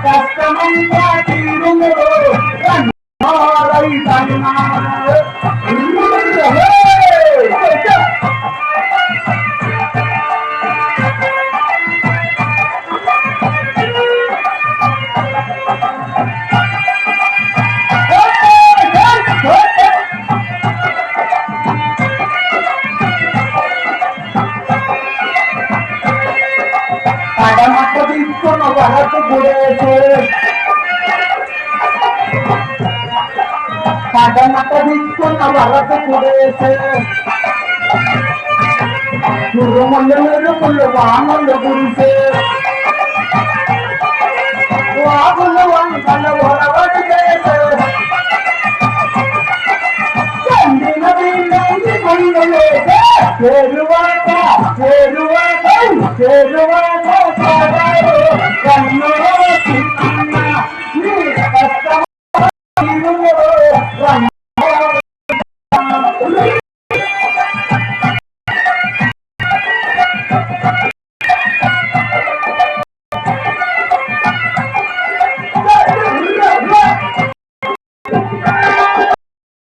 కష్టమంతా తీరును పడమట్ట తీసుకున్న వరకు గుడేసే పడమట్ట తీసుకున్న వరకు గుడేసే ముళ్ళు వానలు గురిసే వాగులు వంకలు ఒరవడి చేసే చంద్రిన వీళ్ళని కొండలేసే చేరువాక చేరువాక చేరువాక కన్ను